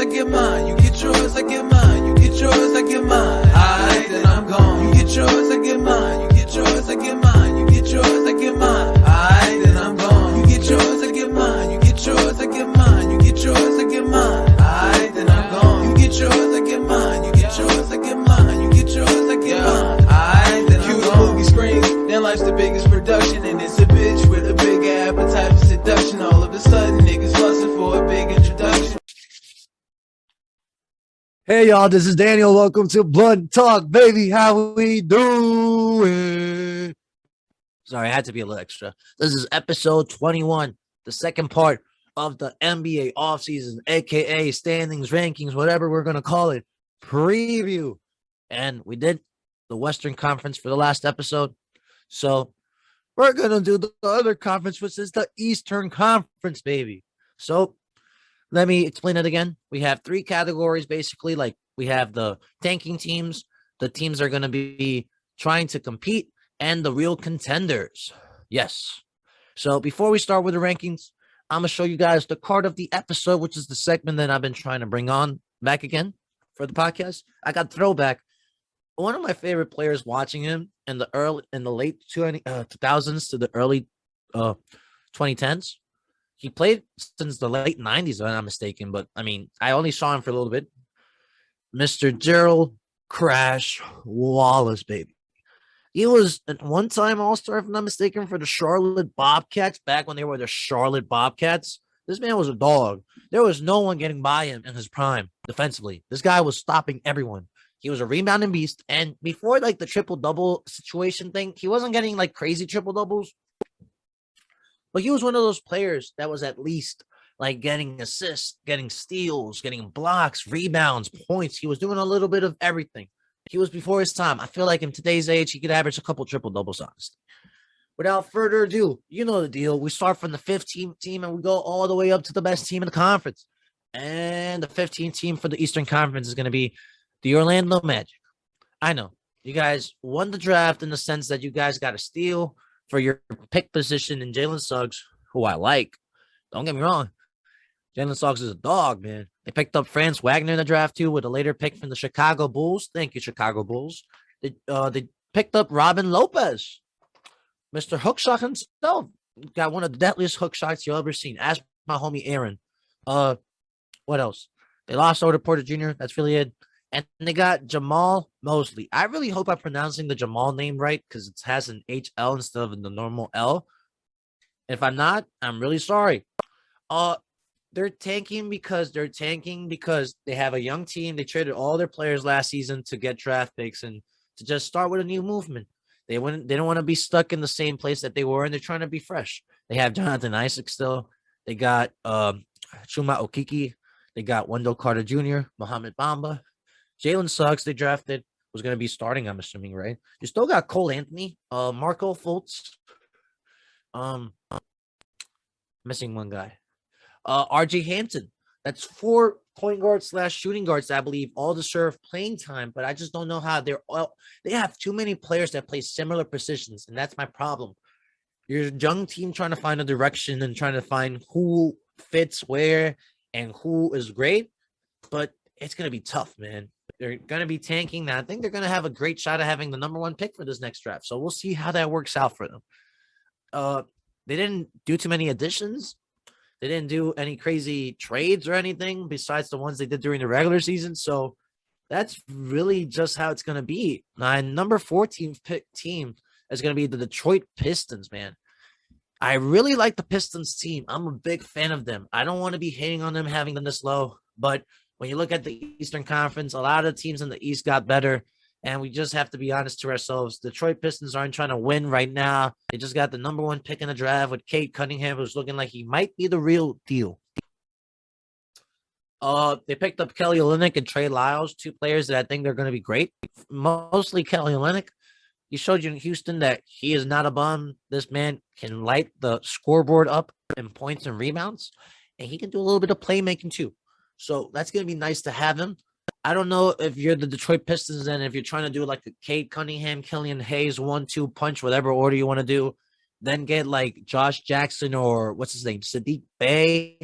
get mine. You get yours, I get mine. You get yours, I get mine. Aight, then I'm gone. You get yours, I get mine. You get yours, I get mine. You get yours, I get mine. Aight, then I'm gone. You get yours, I get mine. You get yours, I get mine. You get yours, I get mine. Aight, then I'm gone. You get yours, I get mine. You get yours, I get mine. You get yours, I get mine. Aight, then I'm gone. Movie screens, then life's the biggest production, and it's a bitch with a big appetite for seduction. All of a sudden, niggas fussing for a big introduction. Hey y'all, this is Daniel. Welcome to Blood Talk, baby. How we doing? Sorry, I had to be a little extra. This is episode 21, the second part of the NBA offseason, aka standings, rankings, whatever we're gonna call it, preview. And we did the Western Conference for the last episode. So we're gonna do the other conference, which is the Eastern Conference, baby. So let me explain it again. We have three categories, basically. Like, we have the tanking teams, the teams that are going to be trying to compete, and the real contenders. Yes. So before we start with the rankings, I'm going to show you guys the card of the episode, which is the segment that I've been trying to bring on back again for the podcast. I got Throwback. One of my favorite players, watching him in the late 2000s to the early 2010s. He played since the late 90s, if I'm not mistaken. But, I mean, I only saw him for a little bit. Mr. Gerald Crash Wallace, baby. He was at one time All-Star, if I'm not mistaken, for the Charlotte Bobcats, back when they were the Charlotte Bobcats. This man was a dog. There was no one getting by him in his prime defensively. This guy was stopping everyone. He was a rebounding beast. And before, like, the triple-double situation thing, he wasn't getting, like, crazy triple-doubles. But he was one of those players that was at least like getting assists, getting steals, getting blocks, rebounds, points. He was doing a little bit of everything. He was before his time. I feel like in today's age, he could average a couple triple doubles, honestly. Without further ado, you know the deal. We start from the 15th team and we go all the way up to the best team in the conference. And the 15th team for the Eastern Conference is going to be the Orlando Magic. I know you guys won the draft in the sense that you guys got a steal for your pick position in Jalen Suggs, who I like. Don't get me wrong. Jalen Suggs is a dog, man. They picked up Franz Wagner in the draft, too, with a later pick from the Chicago Bulls. Thank you, Chicago Bulls. They picked up Robin Lopez, Mr. Hookshot himself. Got one of the deadliest hook shots you'll ever seen. Ask my homie Aaron. What else? They lost Otto Porter Jr. That's really it. And they got Jamal Mosley. I really hope I'm pronouncing the Jamal name right because it has an HL instead of the normal L. If I'm not, I'm really sorry. They're tanking because they have a young team. They traded all their players last season to get draft picks and to just start with a new movement. They don't want to be stuck in the same place that they were, and they're trying to be fresh. They have Jonathan Isaac still. They got Chuma Okiki. They got Wendell Carter Jr., Mohamed Bamba. Jalen Suggs, they drafted, was going to be starting, I'm assuming, right? You still got Cole Anthony, Marco Fultz, missing one guy, RJ Hampton. That's 4 point guards / shooting guards that I believe all deserve playing time, but I just don't know how they have too many players that play similar positions, and that's my problem. You're a young team trying to find a direction and trying to find who fits where and who is great, but it's going to be tough, man. They're going to be tanking that. I think they're going to have a great shot at having the number 1 pick for this next draft. So we'll see how that works out for them. They didn't do too many additions. They didn't do any crazy trades or anything besides the ones they did during the regular season. So that's really just how it's going to be. My number 14 pick team is going to be the Detroit Pistons, man. I really like the Pistons team. I'm a big fan of them. I don't want to be hating on them having them this low, but when you look at the Eastern Conference, a lot of the teams in the East got better, and we just have to be honest to ourselves. Detroit Pistons aren't trying to win right now. They just got the number 1 pick in the draft with Cade Cunningham, who's looking like he might be the real deal. They picked up Kelly Olynyk and Trey Lyles, 2 players that I think they're going to be great. Mostly Kelly Olynyk. He showed you in Houston that he is not a bum. This man can light the scoreboard up in points and rebounds, and he can do a little bit of playmaking too. So that's going to be nice to have him. I don't know if you're the Detroit Pistons and if you're trying to do like a Cade Cunningham, Killian Hayes 1-2 punch, whatever order you want to do, then get like Josh Jackson or what's his name, Sadiq Bey.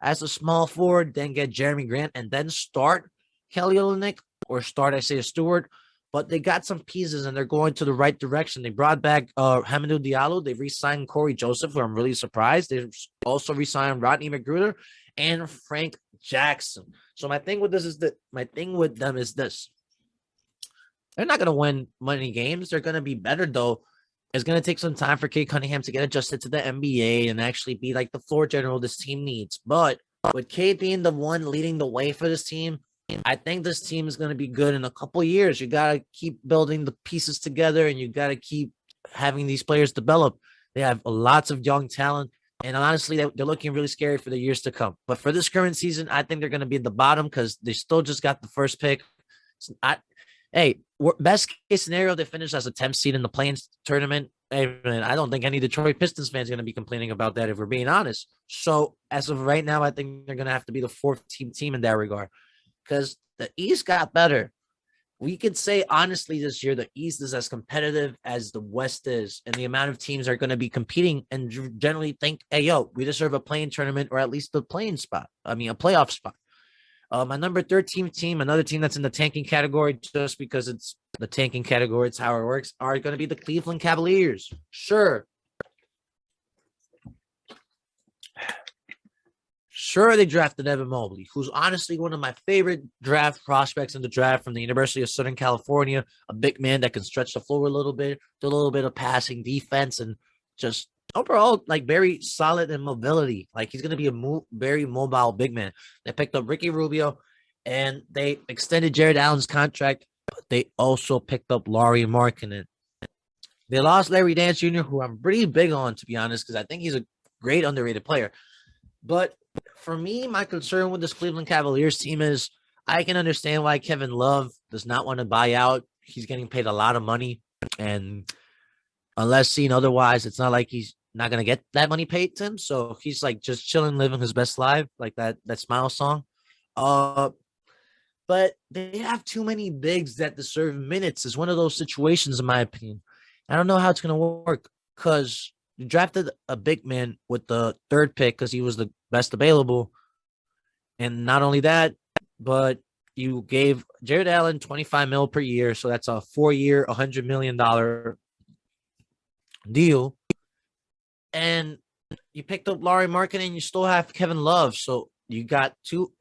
as a small forward, then get Jeremy Grant, and then start Kelly Olynyk or start Isaiah Stewart. But they got some pieces and they're going to the right direction. They brought back Hamidou Diallo. They re-signed Corey Joseph, who I'm really surprised. They also re-signed Rodney McGruder and Frank Jackson. So my thing with them is this. They're not going to win many games. They're going to be better, though. It's going to take some time for Kate Cunningham to get adjusted to the NBA and actually be like the floor general this team needs. But with Kate being the one leading the way for this team, I think this team is going to be good in a couple of years. You got to keep building the pieces together, and you got to keep having these players develop. They have lots of young talent, and honestly, they're looking really scary for the years to come. But for this current season, I think they're going to be at the bottom because they still just got the first pick. Best case scenario, they finish as a 10th seed in the play-in tournament. I don't think any Detroit Pistons fans are going to be complaining about that if we're being honest. So as of right now, I think they're going to have to be the fourth team in that regard because the East got better. We could say honestly this year, the East is as competitive as the West is, and the amount of teams are going to be competing and generally think, hey, we deserve a play-in tournament or at least a playoff spot. My number 13 team, another team that's in the tanking category, just because it's the tanking category, it's how it works, are going to be the Cleveland Cavaliers. Sure, they drafted Evan Mobley, who's honestly one of my favorite draft prospects in the draft from the University of Southern California, a big man that can stretch the floor a little bit, do a little bit of passing, defense, and just overall, like, very solid in mobility. Like, he's going to be a very mobile big man. They picked up Ricky Rubio, and they extended Jared Allen's contract, but they also picked up Lauri Markkanen. They lost Larry Nance Jr., who I'm pretty big on, to be honest, because I think he's a great underrated player. But for me, my concern with this Cleveland Cavaliers team is I can understand why Kevin Love does not want to buy out. He's getting paid a lot of money, and unless seen otherwise, it's not like he's not going to get that money paid to him. So he's like just chilling, living his best life, like that Smile song. But they have too many bigs that deserve minutes. It's one of those situations, in my opinion. I don't know how it's going to work because you drafted a big man with the third pick because he was the best available. And not only that, but you gave Jared Allen $25 million per year. So that's a 4-year, $100 million deal. And you picked up Lauri Markkanen and you still have Kevin Love. So you got two.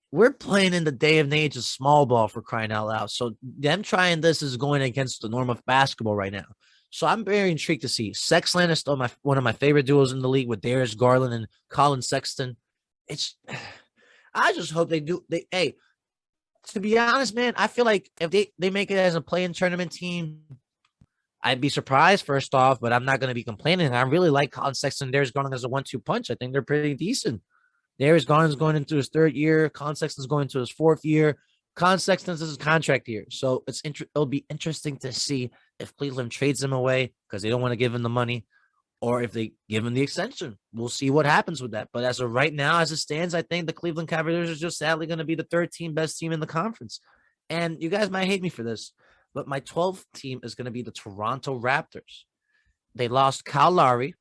We're playing in the day and age of small ball, for crying out loud. So them trying this is going against the norm of basketball right now. So I'm very intrigued to see. Sexland is still one of my favorite duos in the league with Darius Garland and Colin Sexton. I just hope they do. To be honest, man, I feel like if they make it as a play-in tournament team, I'd be surprised, first off, but I'm not going to be complaining. I really like Colin Sexton and Darius Garland as a 1-2 punch. I think they're pretty decent. Darius Garland's going into his third year. Colin Sexton's going into his fourth year. Colin Sexton's his contract year. So it'll be interesting to see if Cleveland trades him away because they don't want to give him the money, or if they give him the extension. We'll see what happens with that. But as of right now, as it stands, I think the Cleveland Cavaliers are just sadly going to be the 13th best team in the conference. And you guys might hate me for this, but my 12th team is going to be the Toronto Raptors. They lost Kyle Lowry.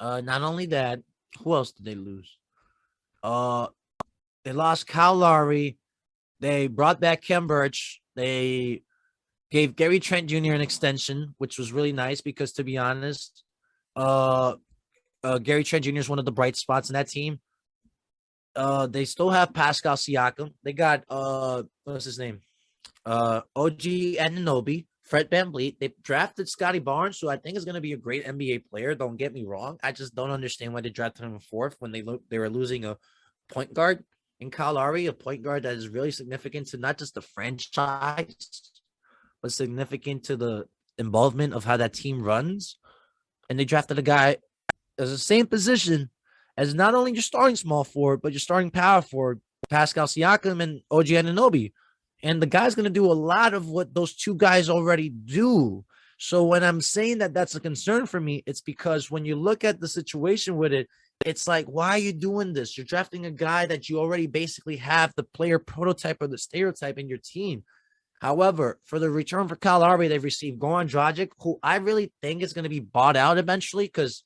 Not only that, who else did they lose? They lost Kyle Lowry. They brought back Kem Birch. They gave Gary Trent Jr. an extension, which was really nice because, to be honest, Gary Trent Jr. is one of the bright spots in that team. They still have Pascal Siakam. They got what's his name? OG Anunoby, Fred VanVleet. They drafted Scotty Barnes, who I think is going to be a great NBA player. Don't get me wrong. I just don't understand why they drafted him in fourth when they were losing a point guard in Kyle Lowry, a point guard that is really significant to not just the franchise, but significant to the involvement of how that team runs. And they drafted a guy as the same position as not only your starting small forward, but your starting power forward, Pascal Siakam and OG Anunoby. And the guy's going to do a lot of what those two guys already do. So when I'm saying that that's a concern for me, it's because when you look at the situation with it, it's like, why are you doing this? You're drafting a guy that you already basically have the player prototype or the stereotype in your team. However, for the return for Kyle Lowry, they've received Goran Dragic, who I really think is going to be bought out eventually because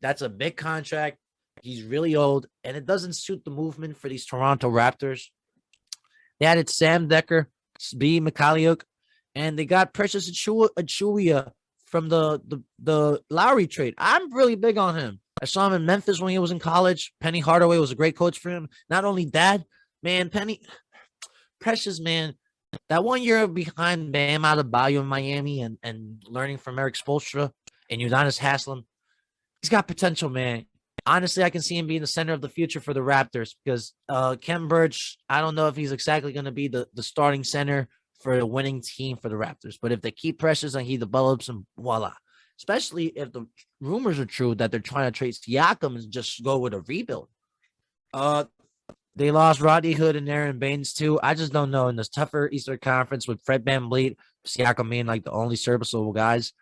that's a big contract. He's really old, and it doesn't suit the movement for these Toronto Raptors. They added Sam Decker, B. Mikhailiuk, and they got Precious Achuia from the Lowry trade. I'm really big on him. I saw him in Memphis when he was in college. Penny Hardaway was a great coach for him. Not only that, man, Precious, man, that 1 year behind Bam Adebayo in Miami and learning from Eric Spoelstra and Udonis Haslem, he's got potential, man. Honestly, I can see him being the center of the future for the Raptors because Kem Birch, I don't know if he's exactly going to be the starting center for a winning team for the Raptors. But if they keep Precious and he develops him, voila. Especially if the rumors are true that they're trying to trade Siakam and just go with a rebuild. They lost Rodney Hood and Aaron Baines too. I just don't know. In this tougher Eastern Conference with Fred VanVleet, Siakam being like the only serviceable guys,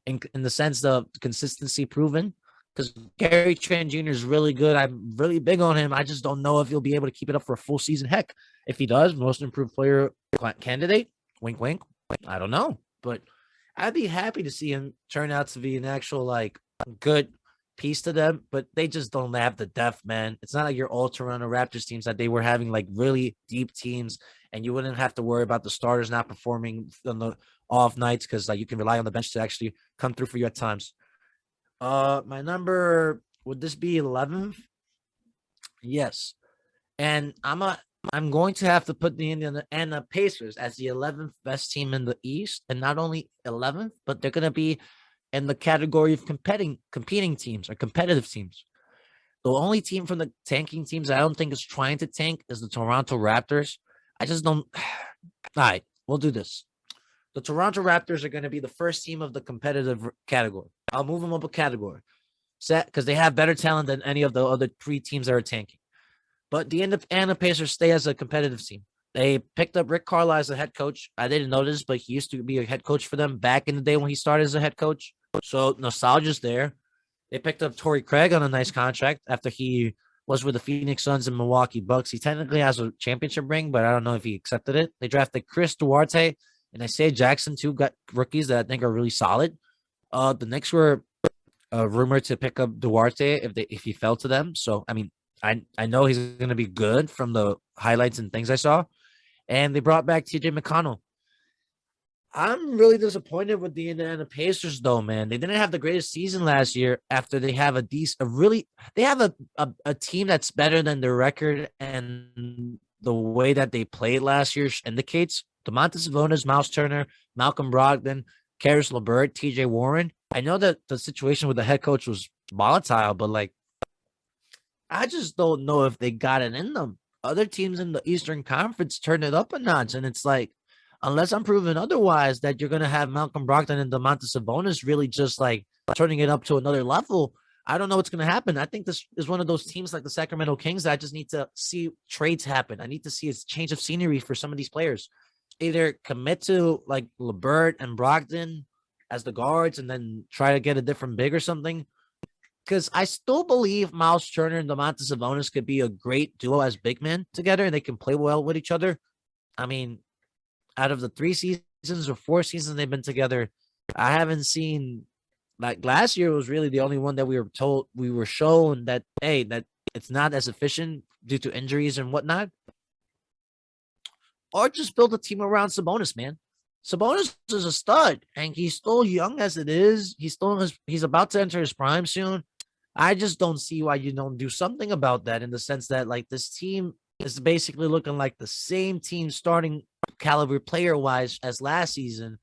in the sense of consistency proven. Because Gary Trent Jr. is really good. I'm really big on him. I just don't know if he'll be able to keep it up for a full season. Heck, if he does, most improved player candidate, wink, wink. I don't know. But I'd be happy to see him turn out to be an actual, like, good piece to them. But they just don't have the depth, man. It's not like your all Toronto Raptors teams that they were having, like, really deep teams. And you wouldn't have to worry about the starters not performing on the off nights because, like, you can rely on the bench to actually come through for you at times. My number, would this be 11th? Yes. And I'm going to have to put the Indiana and the Pacers as the 11th best team in the East, and not only 11th, but they're going to be in the category of competing teams or competitive teams. The only team from the tanking teams I don't think is trying to tank is the Toronto Raptors. I just don't. All right, we'll do this. The Toronto Raptors are going to be the first team of the competitive category. I'll move them up a category because they have better talent than any of the other three teams that are tanking. But the Indiana Pacers stay as a competitive team. They picked up Rick Carlisle as a head coach. I didn't know this, but he used to be a head coach for them back in the day when he started as a head coach. So nostalgia's there. They picked up Torrey Craig on a nice contract after he was with the Phoenix Suns and Milwaukee Bucks. He technically has a championship ring, but I don't know if he accepted it. They drafted Chris Duarte and Isaiah Jackson, too, got rookies that I think are really solid. The Knicks were rumored to pick up Duarte if he fell to them. So, I mean, I know he's going to be good from the highlights and things I saw. And they brought back TJ McConnell. I'm really disappointed with the Indiana Pacers, though, man. They didn't have the greatest season last year after they have they have a team that's better than their record, and the way that they played last year indicates Domantas Sabonis, Miles Turner, Malcolm Brogdon, Karis LeVert, TJ Warren. I know that the situation with the head coach was volatile, but like, I just don't know if they got it in them. Other teams in the Eastern Conference turned it up a notch, and it's like, unless I'm proven otherwise, that you're going to have Malcolm Brogdon and Domantas Sabonis really just like turning it up to another level. I don't know what's going to happen. I think this is one of those teams like the Sacramento Kings that I just need to see trades happen. I need to see a change of scenery for some of these players. Either commit to like LeVert and Brogdon as the guards and then try to get a different big or something. Because I still believe Miles Turner and Domantas Sabonis could be a great duo as big men together and they can play well with each other. I mean, out of the 3 seasons or 4 seasons they've been together, I haven't seen, like, last year was really the only one that we were shown that, hey, that it's not as efficient due to injuries and whatnot. Or just build a team around Sabonis, man. Sabonis is a stud, and he's still young as it is. He's about to enter his prime soon. I just don't see why you don't do something about that, in the sense that, like, this team is basically looking like the same team starting caliber player-wise as last season.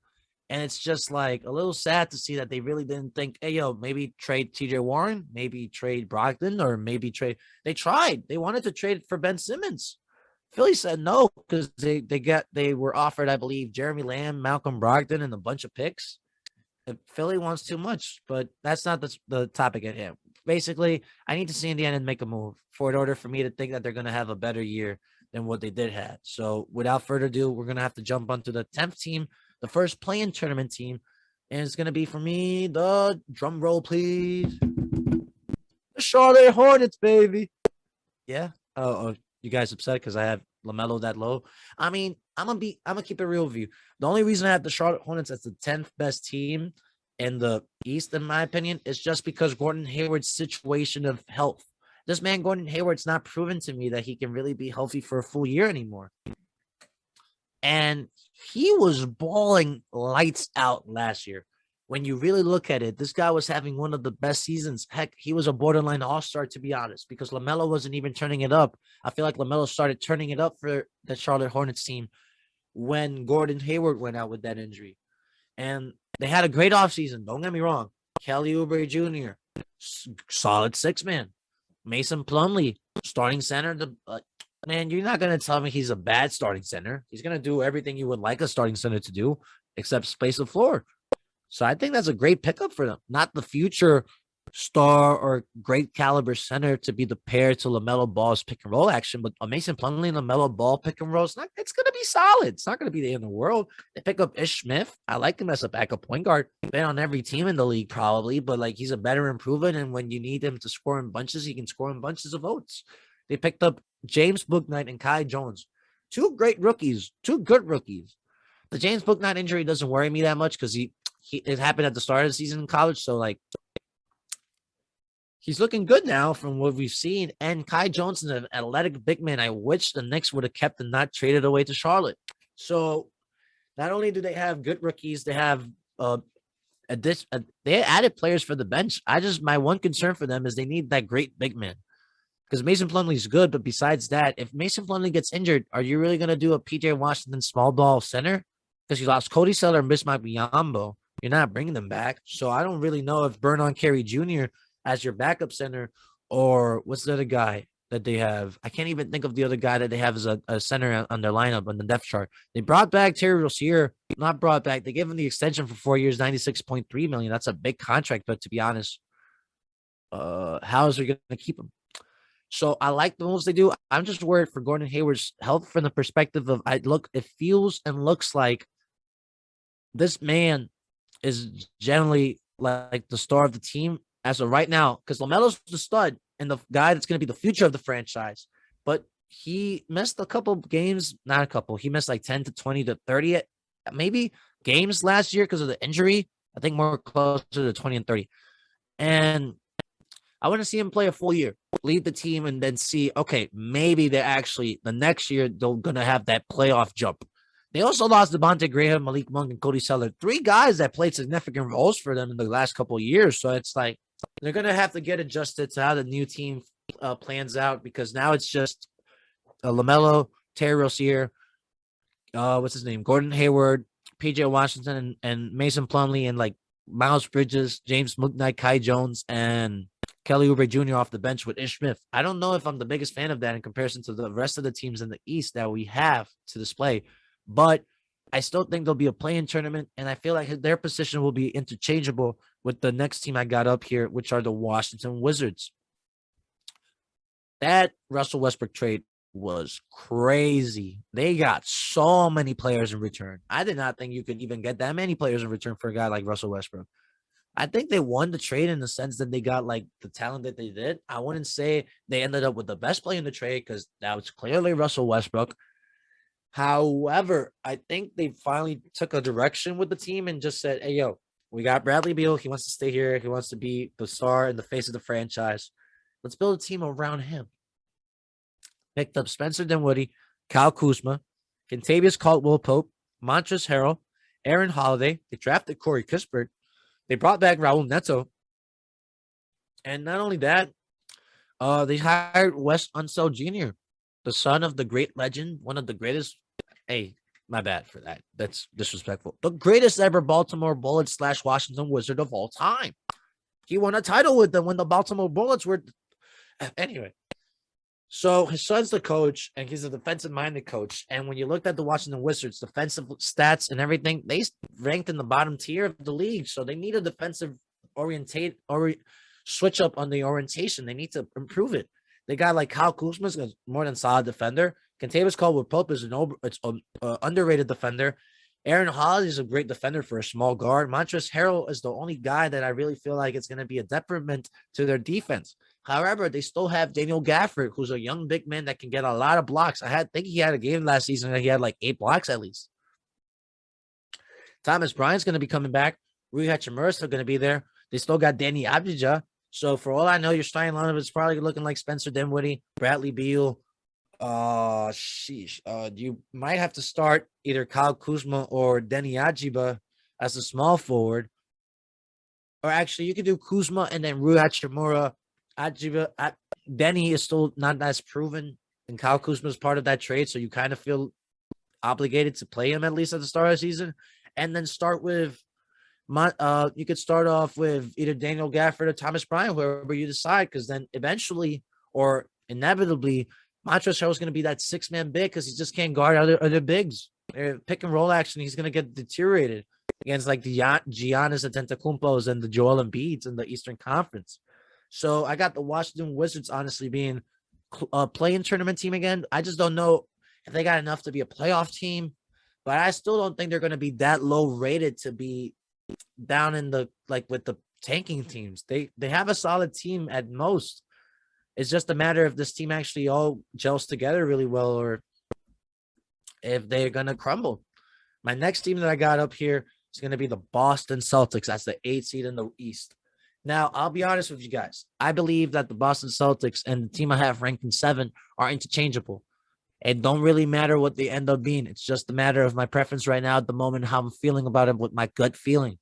And it's just like a little sad to see that they really didn't think, hey, yo, maybe trade TJ Warren, maybe trade Brogdon, or maybe trade. They tried. They wanted to trade for Ben Simmons. Philly said no because they were offered, I believe, Jeremy Lamb, Malcolm Brogdon, and a bunch of picks. Philly wants too much, but that's not the topic at hand. Basically, I need to see Indiana make a move in order for me to think that they're going to have a better year than what they did have. So without further ado, we're going to have to jump onto the 10th team, the first play-in tournament team. And it's going to be, for me, the drum roll, please. The Charlotte Hornets, baby. Yeah. Oh, you guys upset because I have LaMelo that low? I mean, I'm gonna keep it real with you. The only reason I have the Charlotte Hornets as the 10th best team in the East, in my opinion, is just because Gordon Hayward's situation of health This man, Gordon Hayward's not proven to me that he can really be healthy for a full year anymore. And he was balling lights out last year. When you really look at it, this guy was having one of the best seasons. Heck, he was a borderline all-star, to be honest, because LaMelo wasn't even turning it up. I feel like LaMelo started turning it up for the Charlotte Hornets team when Gordon Hayward went out with that injury. And they had a great offseason. Don't get me wrong. Kelly Oubre Jr., solid six-man. Mason Plumlee, starting center. Man, you're not going to tell me he's a bad starting center. He's going to do everything you would like a starting center to do, except space the floor. So I think that's a great pickup for them. Not the future star or great caliber center to be the pair to LaMelo Ball's pick and roll action, but a Mason Plumlee and LaMelo Ball pick and roll, it's going to be solid. It's not going to be the end of the world. They pick up Ish Smith. I like him as a backup point guard. Been on every team in the league probably, but like he's a better improvement. And when you need him to score in bunches, he can score in bunches of votes. They picked up James Bouknight and Kai Jones. Two great rookies, two good rookies. The James Bouknight injury doesn't worry me that much because it happened at the start of the season in college. So like he's looking good now from what we've seen. And Kai Jones is an athletic big man. I wish the Knicks would have kept and not traded away to Charlotte. So not only do they have good rookies, they have they added players for the bench. My one concern for them is they need that great big man. Because Mason Plumlee is good, but besides that, if Mason Plumlee gets injured, are you really going to do a PJ Washington small ball center? Because you lost Cody Seller and Bismack Biyombo. You're not bringing them back. So I don't really know if Vernon Carey Jr. as your backup center or what's the other guy that they have? I can't even think of the other guy that they have as a center on their lineup on the depth chart. They brought back Terry Rozier. Not brought back. They gave him the extension for 4 years, $96.3 million. That's a big contract, but to be honest, how is they going to keep him? So I like the moves they do. I'm just worried for Gordon Hayward's health from the perspective of it feels and looks like this man is generally like the star of the team as of right now, because LaMelo's the stud and the guy that's going to be the future of the franchise. But he missed a couple games, not a couple. He missed like 10 to 20 to 30 maybe games last year because of the injury. I think more closer to 20 and 30. And I want to see him play a full year, lead the team, and then see, okay, maybe they're actually, the next year, they're going to have that playoff jump. They also lost Devontae Graham, Malik Monk, and Cody Seller. 3 guys that played significant roles for them in the last couple of years. So it's like they're going to have to get adjusted to how the new team plans out, because now it's just LaMelo, Terry Rozier, what's his name, Gordon Hayward, PJ Washington, and Mason Plumlee, and like Miles Bridges, James Bouknight, Kai Jones, and Kelly Oubre Jr. off the bench with Ish Smith. I don't know if I'm the biggest fan of that in comparison to the rest of the teams in the East that we have to display, but I still think there'll be a play-in tournament, and I feel like their position will be interchangeable with the next team I got up here, which are the Washington Wizards. That Russell Westbrook trade was crazy. They got so many players in return. I did not think you could even get that many players in return for a guy like Russell Westbrook. I think they won the trade in the sense that they got like the talent that they did. I wouldn't say they ended up with the best player in the trade because that was clearly Russell Westbrook. However, I think they finally took a direction with the team and just said, hey, yo, we got Bradley Beal. He wants to stay here. He wants to be the star and the face of the franchise. Let's build a team around him. Picked up Spencer Dinwiddie, Kyle Kuzma, Kentavious Caldwell-Pope, Montrezl Harrell, Aaron Holiday. They drafted Corey Kispert. They brought back Raul Neto. And not only that, they hired Wes Unseld Jr., the son of the great legend, one of the greatest. Hey, my bad for that. That's disrespectful. The greatest ever Baltimore Bullets / Washington Wizard of all time. He won a title with them when the Baltimore Bullets were. Anyway. So his son's the coach, and he's a defensive-minded coach. And when you looked at the Washington Wizards, defensive stats and everything, they ranked in the bottom tier of the league. So they need a defensive switch up on the orientation. They need to improve it. They got like Kyle Kuzma is a more than solid defender. Kentavious Caldwell-Pope is an underrated defender. Aaron Holiday is a great defender for a small guard. Montrezl Harrell is the only guy that I really feel like it's going to be a detriment to their defense. However, they still have Daniel Gafford, who's a young big man that can get a lot of blocks. I think he had a game last season that he had like 8 blocks at least. Thomas Bryant's going to be coming back. Rui Hachimura is still going to be there. They still got Danny Avdija. So for all I know, your starting lineup is probably looking like Spencer Dinwiddie, Bradley Beal. Sheesh. You might have to start either Kyle Kuzma or Denny Ajiba as a small forward. Or actually, you could do Kuzma and then Rui Hachimura. Ajiba, Denny is still not as proven, and Kyle Kuzma is part of that trade, so you kind of feel obligated to play him at least at the start of the season, and then start with you could start off with either Daniel Gafford or Thomas Bryant, whoever you decide, because then eventually or inevitably, Montrezl is going to be that 6-man big because he just can't guard other bigs. Pick and roll action, he's going to get deteriorated against like the Giannis Antetokounmpos and the Joel Embiids in the Eastern Conference. So I got the Washington Wizards honestly being a play-in tournament team again. I just don't know if they got enough to be a playoff team, but I still don't think they're going to be that low rated to be down in the like with the tanking teams. They have a solid team at most. It's just a matter if this team actually all gels together really well or if they're going to crumble. My next team that I got up here is going to be the Boston Celtics. That's the 8th seed in the East. Now, I'll be honest with you guys. I believe that the Boston Celtics and the team I have ranked in 7 are interchangeable. It don't really matter what they end up being. It's just a matter of my preference right now at the moment, how I'm feeling about it with my gut feeling.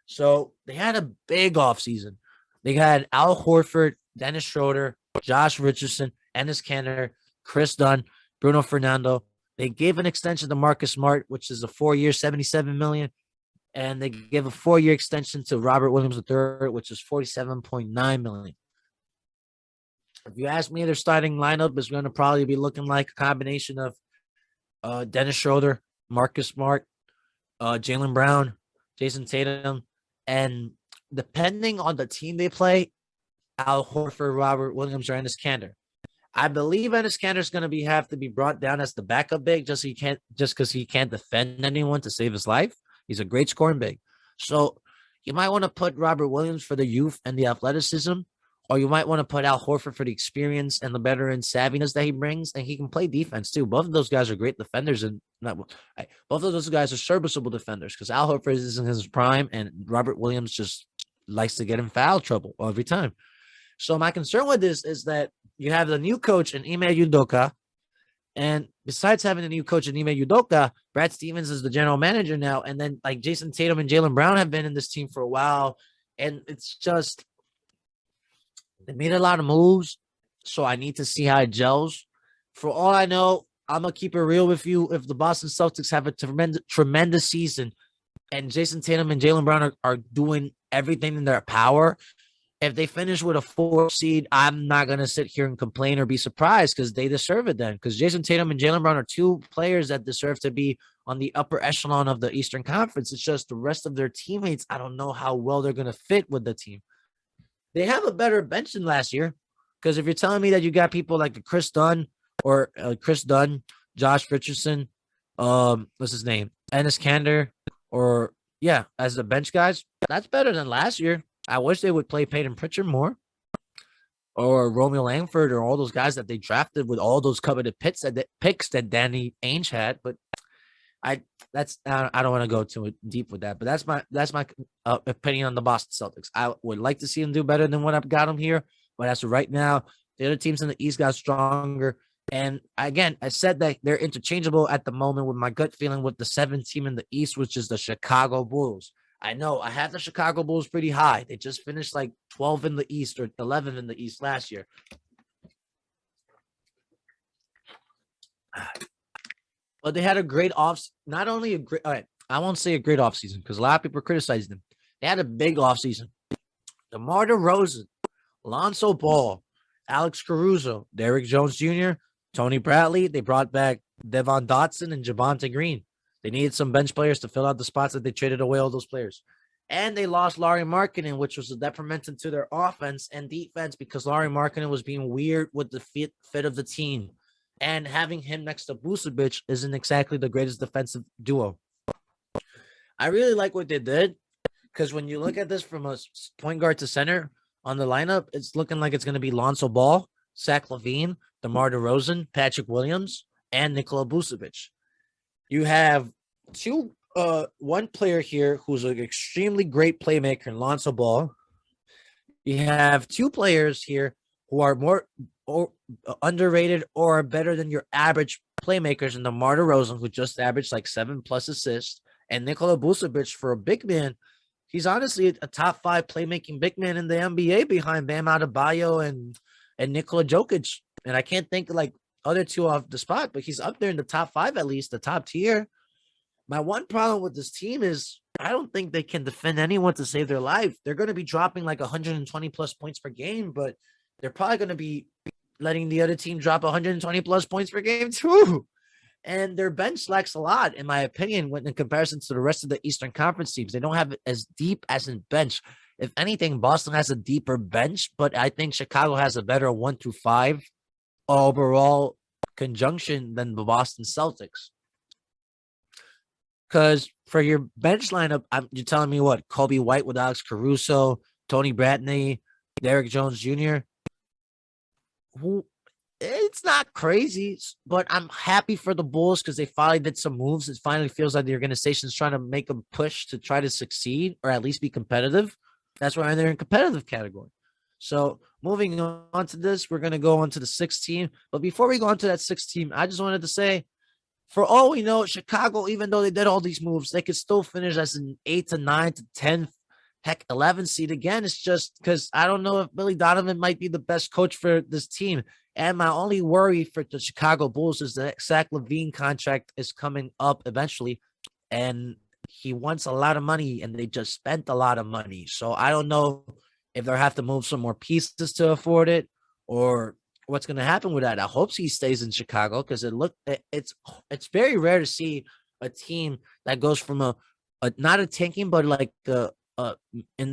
So they had a big offseason. They had Al Horford, Dennis Schroeder, Josh Richardson, Enes Kanter, Chris Dunn, Bruno Fernando. They gave an extension to Marcus Smart, which is a 4-year, $77 million. And they gave a 4-year extension to Robert Williams III, which is $47.9 million. If you ask me, their starting lineup is going to probably be looking like a combination of Dennis Schroeder, Marcus Smart, Jaylen Brown, Jason Tatum, and depending on the team they play, Al Horford, Robert Williams, or Enes Kanter. I believe Enes Kanter is going to have to be brought down as the backup big just because he can't defend anyone to save his life. He's a great scoring big. So you might want to put Robert Williams for the youth and the athleticism, or you might want to put Al Horford for the experience and the veteran savviness that he brings, and he can play defense too. Both of those guys are great defenders, and both of those guys are serviceable defenders because Al Horford is in his prime, and Robert Williams just likes to get in foul trouble every time. So my concern with this is that you have the new coach in Ime Udoka, and besides having a new coach in Ime Udoka, Brad Stevens is the general manager now, and then like Jason Tatum and Jaylen Brown have been in this team for a while, and it's just they made a lot of moves, so I need to see how it gels. For all I know, I'm gonna keep it real with you. If the Boston Celtics have a tremendous season, and Jason Tatum and Jaylen Brown are doing everything in their power, if they finish with a 4 seed, I'm not going to sit here and complain or be surprised because they deserve it then. Because Jason Tatum and Jaylen Brown are 2 players that deserve to be on the upper echelon of the Eastern Conference. It's just the rest of their teammates, I don't know how well they're going to fit with the team. They have a better bench than last year. Because if you're telling me that you got people like Chris Dunn, Josh Richardson, what's his name? Enes Kanter, as the bench guys, that's better than last year. I wish they would play Peyton Pritchard more or Romeo Langford or all those guys that they drafted with all those coveted picks that Danny Ainge had. But I don't want to go too deep with that. But that's my opinion on the Boston Celtics. I would like to see them do better than what I've got them here. But as of right now, the other teams in the East got stronger. And again, I said that they're interchangeable at the moment with my gut feeling with the 7th team in the East, which is the Chicago Bulls. I know I have the Chicago Bulls pretty high. They just finished like 12 in the East or 11 in the East last year. But they had a great not only a great, all right, I won't say a great offseason because a lot of people criticized them. They had a big offseason. DeMar DeRozan, Lonzo Ball, Alex Caruso, Derrick Jones Jr., Tony Bradley. They brought back Devon Dotson and Javonte Green. They needed some bench players to fill out the spots that they traded away all those players. And they lost Lauri Markkanen, which was a detriment to their offense and defense because Lauri Markkanen was being weird with the fit of the team. And having him next to Vucevic isn't exactly the greatest defensive duo. I really like what they did because when you look at this from a point guard to center on the lineup, it's looking like it's going to be Lonzo Ball, Zach LaVine, DeMar DeRozan, Patrick Williams, and Nikola Vucevic. You have one player here who's an extremely great playmaker in Lonzo Ball. You have two players here who are more or underrated or better than your average playmakers in the DeMar DeRozan, who just averaged like 7+ assists, and Nikola Vucevic for a big man. He's honestly a top 5 playmaking big man in the NBA behind Bam Adebayo and Nikola Jokic. And I can't think of like other two off the spot, but he's up there in the top 5 at least, the top tier. My one problem with this team is I don't think they can defend anyone to save their life. They're going to be dropping like 120 plus points per game, but they're probably going to be letting the other team drop 120 plus points per game too. And their bench lacks a lot, in my opinion, when in comparison to the rest of the Eastern Conference teams. They don't have it as deep as in bench. If anything, Boston has a deeper bench, but I think Chicago has a better 1 through 5 overall conjunction than the Boston Celtics. Because for your bench lineup, you're telling me what? Kobe White with Alex Caruso, Tony Bradley, Derrick Jones Jr. Who? It's not crazy, but I'm happy for the Bulls because they finally did some moves. It finally feels like the organization's trying to make a push to try to succeed or at least be competitive. That's why they're in competitive category. So moving on to this, we're going to go on to the 6th team. But before we go on to that 6th team, I just wanted to say, for all we know, Chicago, even though they did all these moves, they could still finish as an 8 to 9 to 10th, heck, 11th seed. Again, it's just because I don't know if Billy Donovan might be the best coach for this team. And my only worry for the Chicago Bulls is that Zach LaVine contract is coming up eventually, and he wants a lot of money, and they just spent a lot of money. So I don't know if they'll have to move some more pieces to afford it, or what's going to happen with that. I hope he stays in Chicago because it's very rare to see a team that goes from a not a tanking, but like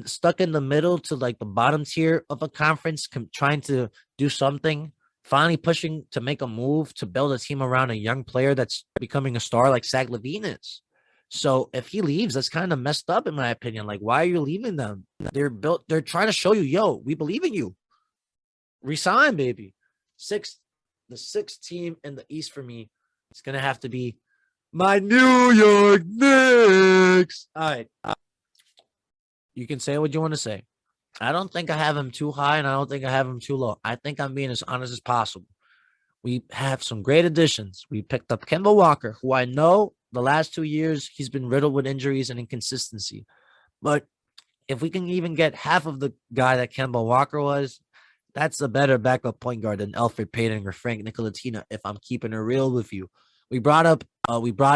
stuck in the middle to like the bottom tier of a conference, trying to do something. Finally pushing to make a move to build a team around a young player that's becoming a star like Zach LaVine is. So if he leaves, that's kind of messed up in my opinion. Like, why are you leaving them? They're trying to show you, yo, we believe in you. Resign, baby. The 6th team in the East for me is gonna have to be my New York Knicks. All right. You can say what you want to say. I don't think I have him too high, and I don't think I have him too low. I think I'm being as honest as possible. We have some great additions. We picked up Kemba Walker, who I know the last 2 years he's been riddled with injuries and inconsistency. But if we can even get half of the guy that Kemba Walker was, that's a better backup point guard than Elfrid Payton or Frank Nicolatina, if I'm keeping it real with you. We brought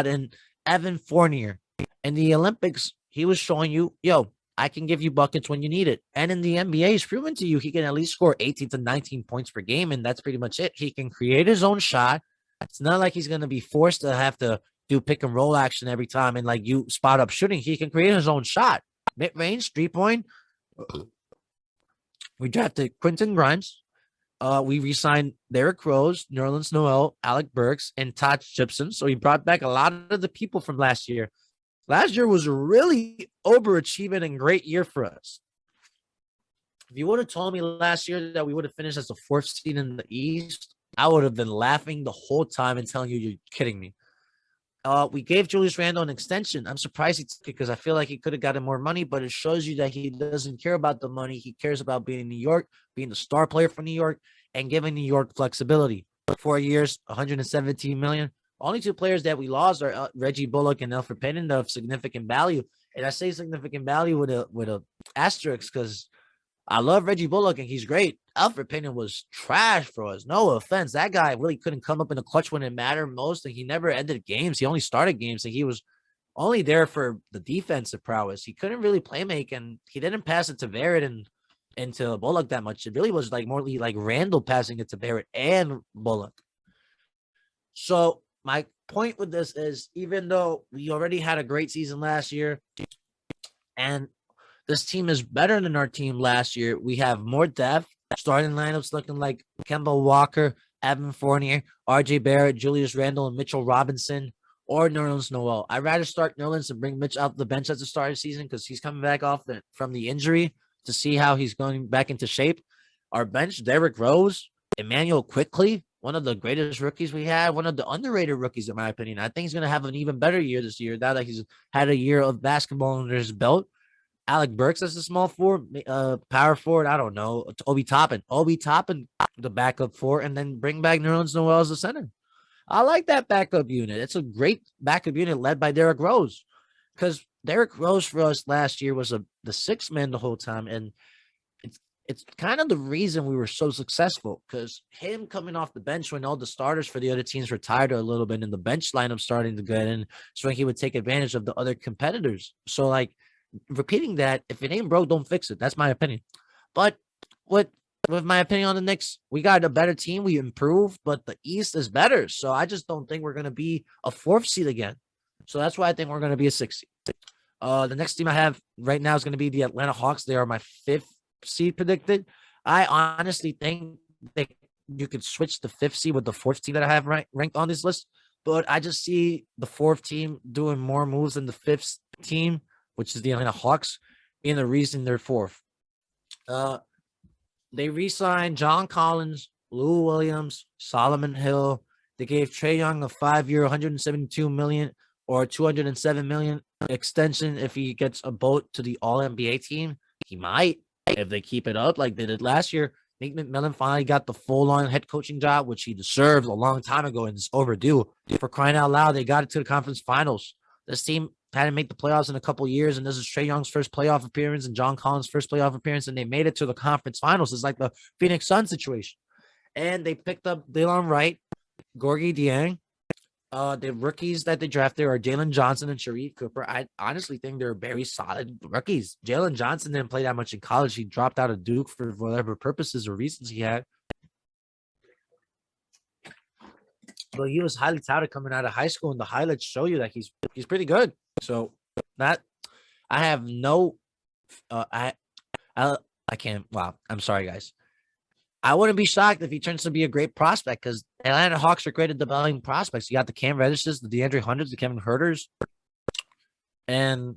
in Evan Fournier. In the Olympics, he was showing you, yo, I can give you buckets when you need it. And in the NBA, he's proven to you he can at least score 18 to 19 points per game, and that's pretty much it. He can create his own shot. It's not like he's going to be forced to have to do pick and roll action every time and like you spot up shooting. He can create his own shot. Mid-range, 3-point. We drafted Quentin Grimes. We re-signed Derrick Rose, Nerlens Noel, Alec Burks, and Todd Gibson. So he brought back a lot of the people from last year. Last year was a really overachieving and great year for us. If you would have told me last year that we would have finished as the 4th seed in the East, I would have been laughing the whole time and telling you you're kidding me. We gave Julius Randle an extension. I'm surprised he took it because I feel like he could have gotten more money, but it shows you that he doesn't care about the money. He cares about being in New York, being the star player for New York, and giving New York flexibility. 4 years, $117 million. Only 2 players that we lost are Reggie Bullock and Elfrid Payton of significant value. And I say significant value with a asterisk because I love Reggie Bullock and he's great. Elfrid Payton was trash for us. No offense. That guy really couldn't come up in the clutch when it mattered most. And he never ended games. He only started games. And he was only there for the defensive prowess. He couldn't really play make. And he didn't pass it to Barrett and to Bullock that much. It really was like more like Randall passing it to Barrett and Bullock. So my point with this is, even though we already had a great season last year and this team is better than our team last year, we have more depth. Starting lineups looking like Kemba Walker, Evan Fournier, RJ Barrett, Julius Randle, and Mitchell Robinson, or Nerlens Noel. I'd rather start Nerlens and bring Mitch out the bench at the start of the season because he's coming back from the injury to see how he's going back into shape. Our bench, Derrick Rose, Emmanuel Quickley, one of the greatest rookies we had, one of the underrated rookies, in my opinion. I think he's going to have an even better year this year now that he's had a year of basketball under his belt. Alec Burks as a small forward, power forward. I don't know. Obi Toppin, the backup four, and then bring back Nerlens Noel as the center. I like that backup unit. It's a great backup unit led by Derrick Rose, because Derrick Rose for us last year was the sixth man the whole time, and it's kind of the reason we were so successful, because him coming off the bench when all the starters for the other teams retired a little bit and the bench lineup starting to get in, so he would take advantage of the other competitors. So like repeating that, if it ain't broke, don't fix it. That's my opinion. But what with my opinion on the Knicks, we got a better team. We improved, but the East is better. So I just don't think we're going to be a fourth seed again. So that's why I think we're going to be a sixth seed. The next team I have right now is going to be the Atlanta Hawks. They are my fifth seed predicted. I honestly think that you could switch the fifth seed with the fourth team that I have ranked on this list. But I just see the fourth team doing more moves than the fifth team, which is the Atlanta Hawks, being the reason they're fourth. They re-signed John Collins, Lou Williams, Solomon Hill. They gave Trae Young a 5-year, $172 million or $207 million extension if he gets a vote to the All-NBA team. He might, if they keep it up like they did last year. Nate McMillan finally got the full-on head coaching job, which he deserved a long time ago and is overdue. For crying out loud, they got it to the conference finals. This team hadn't made the playoffs in a couple years, and this is Trae Young's first playoff appearance and John Collins' first playoff appearance, and they made it to the conference finals. It's like the Phoenix Suns situation. And they picked up Delon Wright, Gorgie Dieng. The rookies that they drafted are Jalen Johnson and Sharif Cooper. I honestly think they're very solid rookies. Jalen Johnson didn't play that much in college. He dropped out of Duke for whatever purposes or reasons he had. But he was highly touted coming out of high school, and the highlights show you that he's pretty good. So that I have no, I can't. Wow, I'm sorry, guys. I wouldn't be shocked if he turns to be a great prospect, because Atlanta Hawks are great at developing prospects. You got the Cam Reddishes, the DeAndre Hunters, the Kevin Huerters, and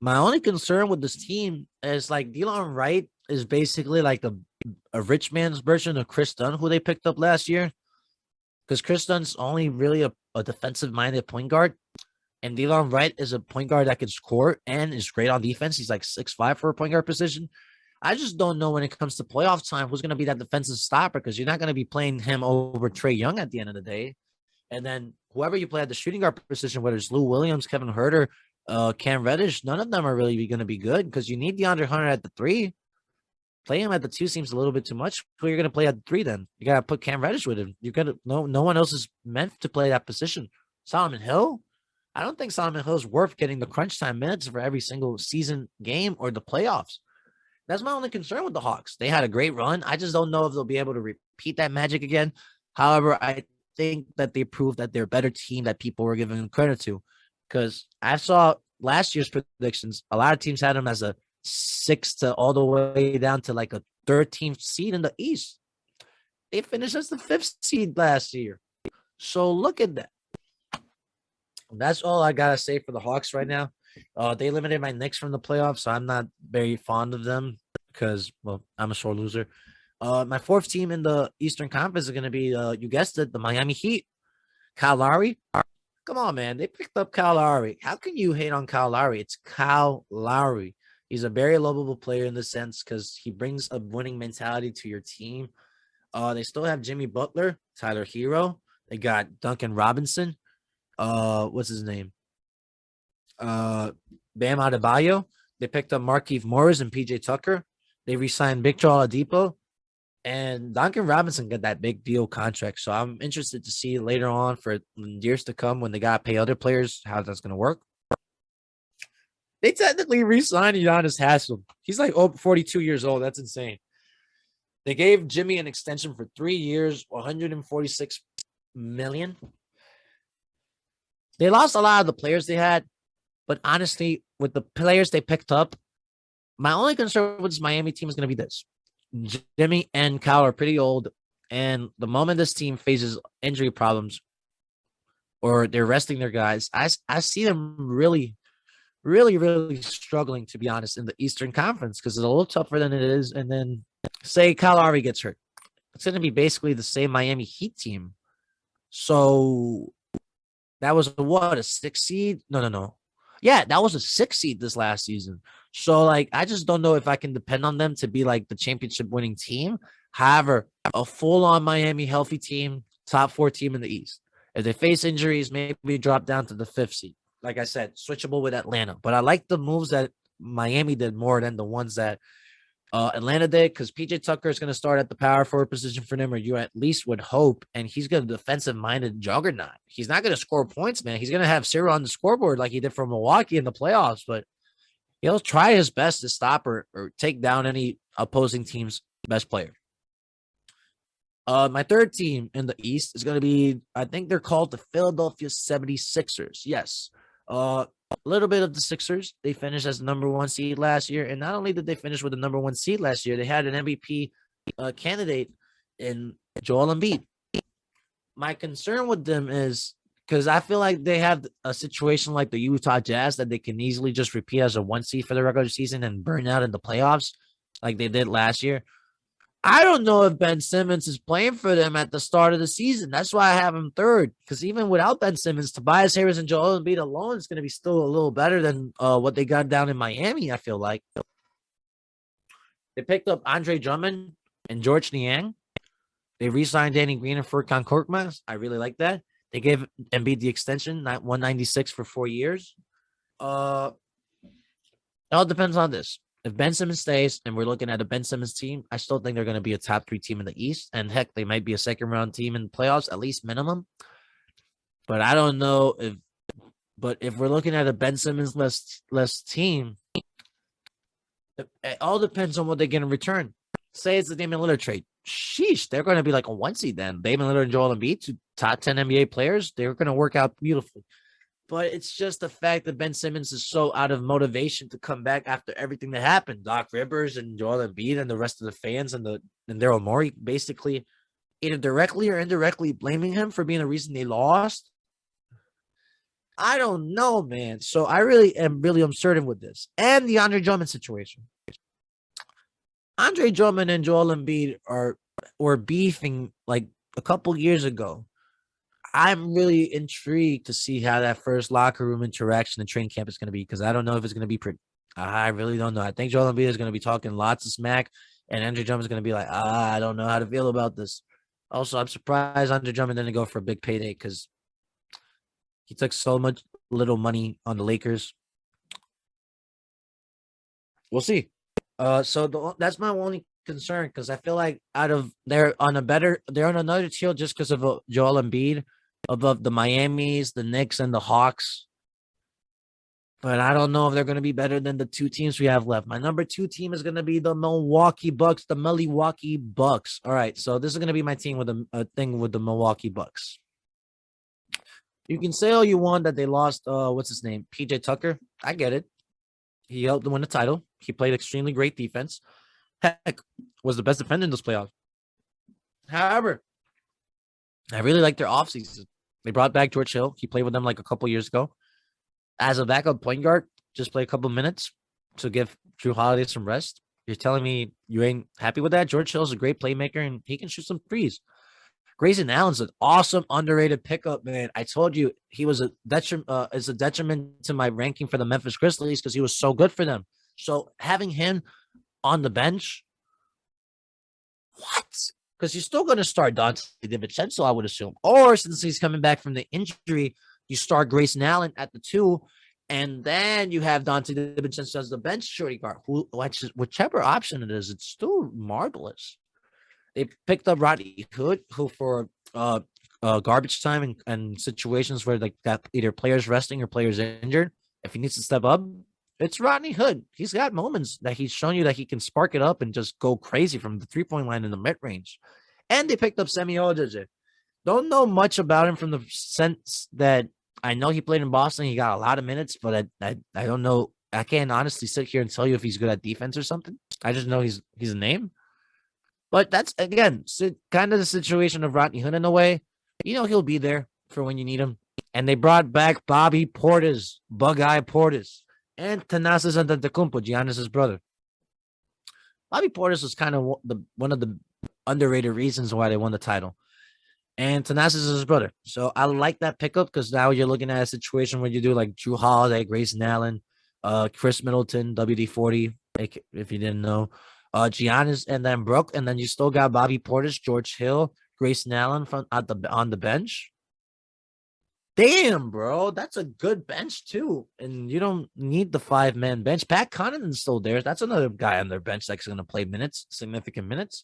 my only concern with this team is like Delon Wright is basically like a rich man's version of Chris Dunn, who they picked up last year. Because Chris Dunn's only really a defensive-minded point guard. And Delon Wright is a point guard that can score and is great on defense. He's like 6'5" for a point guard position. I just don't know when it comes to playoff time who's going to be that defensive stopper, because you're not going to be playing him over Trae Young at the end of the day. And then whoever you play at the shooting guard position, whether it's Lou Williams, Kevin Huerter, Cam Reddish, none of them are really going to be good, because you need DeAndre Hunter at the 3. Play him at the 2 seems a little bit too much. Who are you going to play at the 3 then? You got to put Cam Reddish with him. You got to no one else is meant to play that position. Solomon Hill? I don't think Solomon Hill is worth getting the crunch time minutes for every single season game or the playoffs. That's my only concern with the Hawks. They had a great run. I just don't know if they'll be able to repeat that magic again. However, I think that they proved that they're a better team that people were giving them credit to. Because I saw last year's predictions, a lot of teams had them as a 6 to all the way down to like a 13th seed in the East. They finished as the 5th seed last year. So look at that. That's all I got to say for the Hawks right now. They eliminated my Knicks from the playoffs, so I'm not very fond of them because, well, I'm a sore loser. My 4th team in the Eastern Conference is going to be, you guessed it, the Miami Heat. Kyle Lowry. Come on, man. They picked up Kyle Lowry. How can you hate on Kyle Lowry? It's Kyle Lowry. He's a very lovable player in the sense because he brings a winning mentality to your team. They still have Jimmy Butler, Tyler Hero. They got Duncan Robinson. What's his name? Bam Adebayo. They picked up Markieff Morris and PJ Tucker. They re-signed Victor Oladipo. And Duncan Robinson got that big deal contract. So I'm interested to see later on for years to come when they got to pay other players how that's going to work. They technically re-signed Giannis Haslam. He's like 42 years old. That's insane. They gave Jimmy an extension for 3 years, $146 million. They lost a lot of the players they had, but honestly, with the players they picked up, my only concern with this Miami team is going to be this. Jimmy and Kyle are pretty old, and the moment this team faces injury problems or they're resting their guys, I see them really struggling, to be honest, in the Eastern Conference because it's a little tougher than it is. And then say Kyle Lowry gets hurt. It's going to be basically the same Miami Heat team. So that was a 6 seed? No. Yeah, that was a 6 seed this last season. So like, I just don't know if I can depend on them to be like the championship winning team. However, a full on Miami healthy team, top 4 team in the East. If they face injuries, maybe drop down to the 5th seed. Like I said, switchable with Atlanta. But I like the moves that Miami did more than the ones that Atlanta did, because PJ Tucker is going to start at the power forward position for them, or you at least would hope. And he's going to defensive minded juggernaut. He's not going to score points, man. He's going to have 0 on the scoreboard like he did for Milwaukee in the playoffs, but he'll try his best to stop or take down any opposing team's best player. My third team in the East is going to be, I think they're called the Philadelphia 76ers. Yes. A little bit of the Sixers. They finished as the number 1 seed last year. And not only did they finish with the number 1 seed last year, they had an MVP candidate in Joel Embiid. My concern with them is because I feel like they have a situation like the Utah Jazz that they can easily just repeat as a 1 seed for the regular season and burn out in the playoffs like they did last year. I don't know if Ben Simmons is playing for them at the start of the season. That's why I have him third, because even without Ben Simmons, Tobias Harris and Joel Embiid alone is going to be still a little better than what they got down in Miami, I feel like. They picked up Andre Drummond and George Niang. They re-signed Danny Green and Furkan Korkmaz. I really like that. They gave Embiid the extension, 196 for 4 years. It all depends on this. If Ben Simmons stays and we're looking at a Ben Simmons team, I still think they're going to be a top 3 team in the East. And heck, they might be a second-round team in the playoffs, at least minimum. But I don't know if – but if we're looking at a Ben Simmons less team, it all depends on what they're going to return. Say it's the Damian Lillard trade. Sheesh, they're going to be like a 1 seed then. Damian Lillard and Joel Embiid, 2 top 10 NBA players, they're going to work out beautifully. But it's just the fact that Ben Simmons is so out of motivation to come back after everything that happened. Doc Rivers and Joel Embiid and the rest of the fans and Daryl Morey basically either directly or indirectly blaming him for being the reason they lost. I don't know, man. So I really am uncertain with this. And the Andre Drummond situation. Andre Drummond and Joel Embiid were beefing like a couple years ago. I'm really intrigued to see how that first locker room interaction and training camp is going to be, because I don't know if it's going to be pretty. I really don't know. I think Joel Embiid is going to be talking lots of smack, and Andre Drummond is going to be like, I don't know how to feel about this. Also, I'm surprised Andre Drummond didn't go for a big payday because he took so much little money on the Lakers. We'll see. That's my only concern, because I feel like they're on another tier just because of Joel Embiid above the Miamis, the Knicks, and the Hawks. But I don't know if they're going to be better than the 2 teams we have left. My number 2 team is going to be the Milwaukee Bucks. All right, so this is going to be my team with a thing with the Milwaukee Bucks. You can say all you want that they lost, what's his name? PJ Tucker. I get it. He helped them win the title. He played extremely great defense. Heck, was the best defender in this playoff. However, I really like their offseason. They brought back George Hill. He played with them like a couple years ago. As a backup point guard, just play a couple minutes to give Drew Holiday some rest. You're telling me you ain't happy with that? George Hill's a great playmaker, and he can shoot some threes. Grayson Allen's an awesome, underrated pickup, man. I told you he was a detriment to my ranking for the Memphis Grizzlies because he was so good for them. So having him on the bench, what? Because you're still going to start Dante DiVincenzo, I would assume. Or since he's coming back from the injury, you start Grayson Allen at the 2, and then you have Dante DiVincenzo as the bench shorty guard. Whichever option it is, it's still marvelous. They picked up Rodney Hood, who for garbage time and situations where like got either players resting or players injured, if he needs to step up, it's Rodney Hood. He's got moments that he's shown you that he can spark it up and just go crazy from the 3-point line in the mid-range. And they picked up Semi Ojeleye. Don't know much about him from the sense that I know he played in Boston. He got a lot of minutes, but I don't know. I can't honestly sit here and tell you if he's good at defense or something. I just know he's a name. But that's, again, kind of the situation of Rodney Hood in a way. You know he'll be there for when you need him. And they brought back Bobby Portis, Bug-Eye Portis, and Thanasis Antetokounmpo, Giannis's brother. Bobby Portis was kind of one of the underrated reasons why they won the title. And Thanasis is his brother. So I like that pickup because now you're looking at a situation where you do like Drew Holiday, Grayson Allen, Chris Middleton, WD-40, if you didn't know, Giannis, and then Brooke, and then you still got Bobby Portis, George Hill, Grayson Allen on the bench. Damn, bro, that's a good bench too, and you don't need the 5-man bench. Pat Connaughton's still there. That's another guy on their bench that's going to play significant minutes.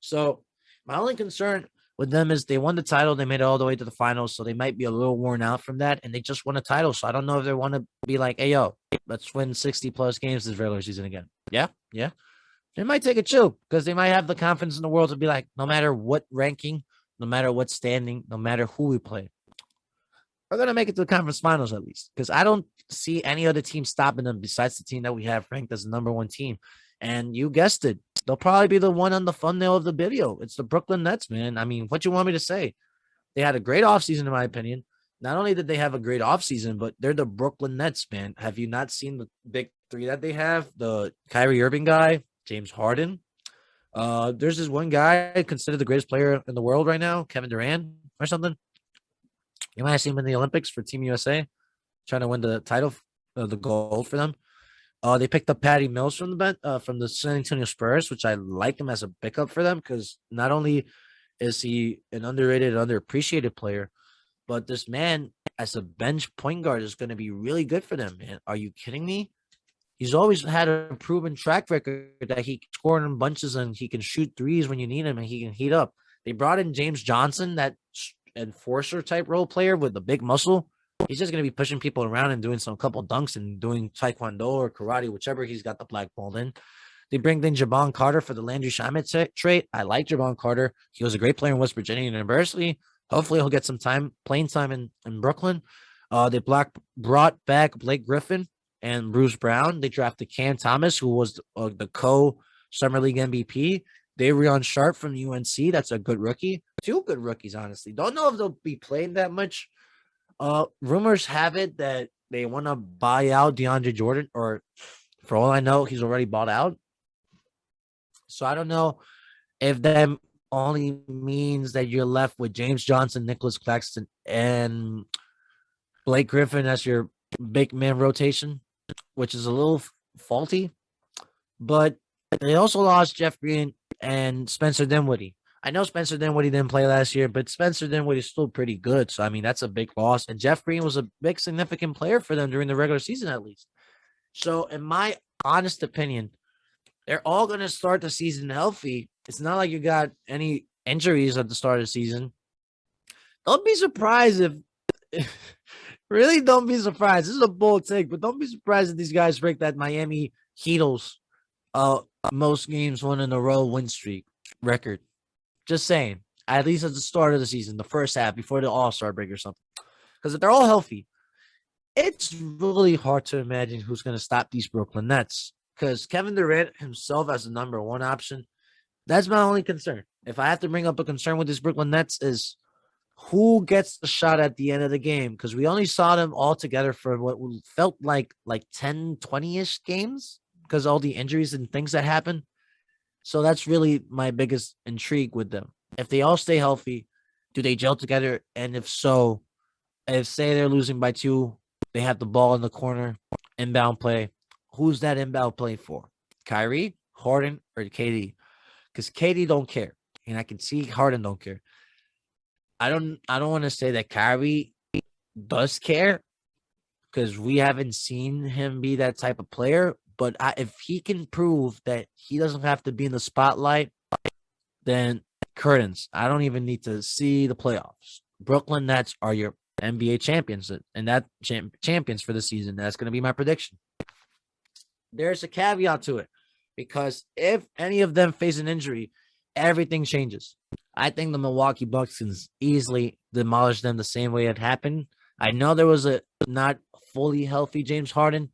So my only concern with them is they won the title, they made it all the way to the finals, so they might be a little worn out from that, and they just won a title. So I don't know if they want to be like, hey, yo, let's win 60 plus games this regular season again. Yeah. They might take a chill because they might have the confidence in the world to be like, no matter what ranking, no matter what standing, no matter who we play, we're going to make it to the conference finals at least, because I don't see any other team stopping them besides the team that we have ranked as the number one team. And you guessed it. They'll probably be the one on the thumbnail of the video. It's the Brooklyn Nets, man. I mean, what you want me to say? They had a great offseason, in my opinion. Not only did they have a great offseason, but they're the Brooklyn Nets, man. Have you not seen the big three that they have? The Kyrie Irving guy, James Harden. There's this one guy considered the greatest player in the world right now, Kevin Durant or something. You might have seen him in the Olympics for Team USA, trying to win the title, the gold for them. They picked up Patty Mills from the San Antonio Spurs, which I like him as a pickup for them because not only is he an underrated, underappreciated player, but this man as a bench point guard is going to be really good for them, man. Are you kidding me? He's always had a proven track record that he can score in bunches and he can shoot threes when you need him and he can heat up. They brought in James Johnson, that enforcer type role player with the big muscle. He's just going to be pushing people around and doing some couple dunks and doing taekwondo or karate, whichever he's got the black belt in. They bring in Jabon Carter for the Landry Shamet trade. I like Jabon Carter. He was a great player in West Virginia University. Hopefully he'll get some playing time in Brooklyn. They brought back Blake Griffin and Bruce Brown. They drafted Cam Thomas, who was the co-Summer League MVP. Darion Sharp from UNC. That's a good rookie. Two good rookies, honestly. Don't know if they'll be playing that much. Rumors have it that they want to buy out DeAndre Jordan, or for all I know, he's already bought out. So I don't know if that only means that you're left with James Johnson, Nicholas Claxton, and Blake Griffin as your big man rotation, which is a little faulty. But they also lost Jeff Green and Spencer Dinwiddie. I know Spencer Dinwiddie didn't play last year, but Spencer Dinwiddie is still pretty good. So, I mean, that's a big loss. And Jeff Green was a big, significant player for them during the regular season, at least. So, in my honest opinion, they're all going to start the season healthy. It's not like you got any injuries at the start of the season. Don't be surprised if really don't be surprised. This is a bold take, but don't be surprised if these guys break that Miami Heatles most games won in a row win streak record. Just saying, at least at the start of the season, the first half before the All-Star break or something. Because if they're all healthy, it's really hard to imagine who's going to stop these Brooklyn Nets. Because Kevin Durant himself as the number one option, that's my only concern. If I have to bring up a concern with this Brooklyn Nets is who gets the shot at the end of the game. Because we only saw them all together for what felt like 10, 20-ish games because all the injuries and things that happened. So that's really my biggest intrigue with them. If they all stay healthy, do they gel together? And if so, if say they're losing by 2, they have the ball in the corner, inbound play. Who's that inbound play for? Kyrie, Harden, or KD? Because KD don't care, and I can see Harden don't care. I don't want to say that Kyrie does care because we haven't seen him be that type of player. But if he can prove that he doesn't have to be in the spotlight, then curtains. I don't even need to see the playoffs. Brooklyn Nets are your NBA champions, and that champions for the season. That's going to be my prediction. There's a caveat to it because if any of them face an injury, everything changes. I think the Milwaukee Bucks can easily demolish them the same way it happened. I know there was a not fully healthy James Harden,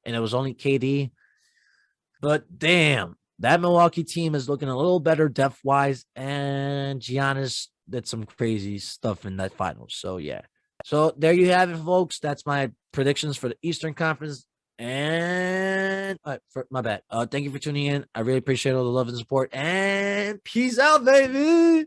and it was only KD. But damn, that Milwaukee team is looking a little better depth-wise, and Giannis did some crazy stuff in that finals. So, yeah. So, there you have it, folks. That's my predictions for the Eastern Conference. And my bad. Thank you for tuning in. I really appreciate all the love and support. And peace out, baby.